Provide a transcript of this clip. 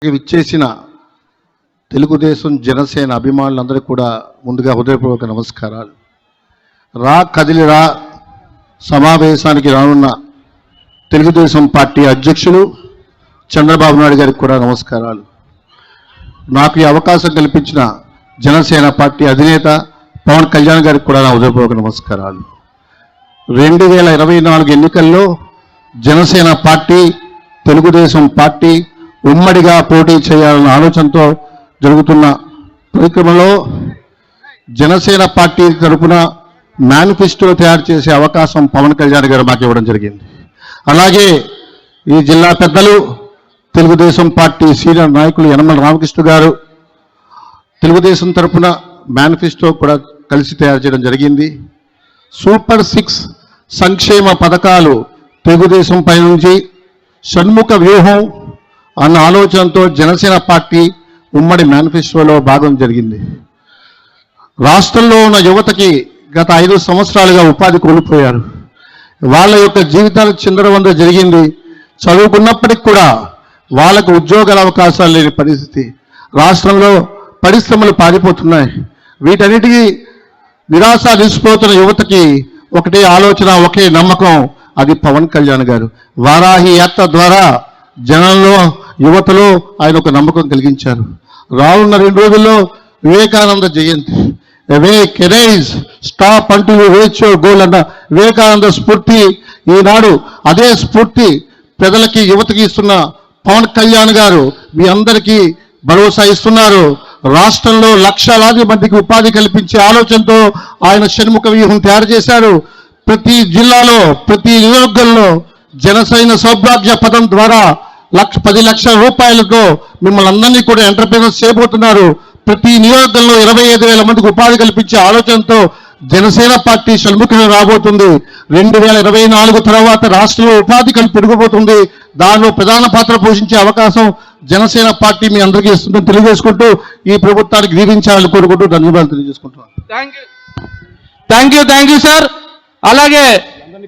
విచ్చేసిన తెలుగుదేశం జనసేన అభిమానులందరికీ కూడా ముందుగా హృదయపూర్వక నమస్కారాలు. కదిలిరా సమావేశానికి రానున్న తెలుగుదేశం పార్టీ అధ్యక్షులు చంద్రబాబు నాయుడు గారికి కూడా నమస్కారాలు. నాకు ఈ అవకాశం కల్పించిన జనసేన పార్టీ అధినేత పవన్ కళ్యాణ్ గారికి కూడా నా హృదయపూర్వక నమస్కారాలు. 2024 ఎన్నికల్లో జనసేన పార్టీ తెలుగుదేశం పార్టీ ఉమ్మడిగా పోటీ చేయాలన్న ఆలోచనతో జరుగుతున్న పరిక్రమలో జనసేన పార్టీ తరఫున మేనిఫెస్టో తయారు చేసే అవకాశం పవన్ కళ్యాణ్ గారు మాకు ఇవ్వడం జరిగింది. అలాగే ఈ జిల్లా పెద్దలు తెలుగుదేశం పార్టీ సీనియర్ నాయకులు యనమల రామకృష్ణ గారు తెలుగుదేశం తరఫున మేనిఫెస్టో కూడా కలిసి తయారు చేయడం జరిగింది. సూపర్ 6 సంక్షేమ పథకాలు తెలుగుదేశం పై నుంచి షణ్ముఖ వ్యూహం అన్న ఆలోచనతో జనసేన పార్టీ ఉమ్మడి మేనిఫెస్టోలో భాగం జరిగింది. రాష్ట్రంలో ఉన్న యువతకి గత 5 సంవత్సరాలుగా ఉపాధి కోల్పోయారు. వాళ్ళ యొక్క జీవితాలు చిందరవందర జరిగింది. చదువుకున్నప్పటికి కూడా వాళ్ళకు ఉద్యోగాల అవకాశాలు లేని పరిస్థితి. రాష్ట్రంలో పరిశ్రమలు పారిపోతున్నాయి. వీటన్నిటికీ నిరాశ నిలిచిపోతున్న యువతకి ఒకటే ఆలోచన, ఒకే నమ్మకం, అది పవన్ కళ్యాణ్ గారు. వారాహి యాత్ర ద్వారా జనంలో యువతలో ఆయన ఒక నమ్మకం కలిగించారు. రానున్న 2 రోజుల్లో వివేకానంద జయంతి. Awake, arise, stop until you reach your goal అన్న వివేకానంద స్ఫూర్తి ఈనాడు అదే స్ఫూర్తి ప్రజలకి యువతకి ఇస్తున్న పవన్ కళ్యాణ్ గారు మీ అందరికీ భరోసా ఇస్తున్నారు. రాష్ట్రంలో లక్షలాది మందికి ఉపాధి కల్పించే ఆలోచనతో ఆయన షణ్ముఖ వ్యూహం తయారు చేశారు. ప్రతి జిల్లాలో ప్రతి నియోజకవర్గంలో జనసేన సౌభాగ్య పథకం ద్వారా 10 లక్షల రూపాయలతో మిమ్మల్ని అందరినీ కూడా ఎంటర్ప్రైనర్స్ చేయబోతున్నారు. ప్రతి నియోజకవర్గంలో 25,000 మందికి ఉపాధి కల్పించే ఆలోచనతో జనసేన పార్టీ షణ్ముఖం రాబోతుంది. 2024 తర్వాత రాష్ట్రంలో ఉపాధి పెరగబోతుంది. దానిలో ప్రధాన పాత్ర పోషించే అవకాశం జనసేన పార్టీ మీ అందరికీ ఇస్తుందని తెలియజేసుకుంటూ ఈ ప్రభుత్వానికి దీవించాలని కోరుకుంటూ ధన్యవాదాలు తెలియజేసుకుంటున్నాను. Thank you sir. అలాగే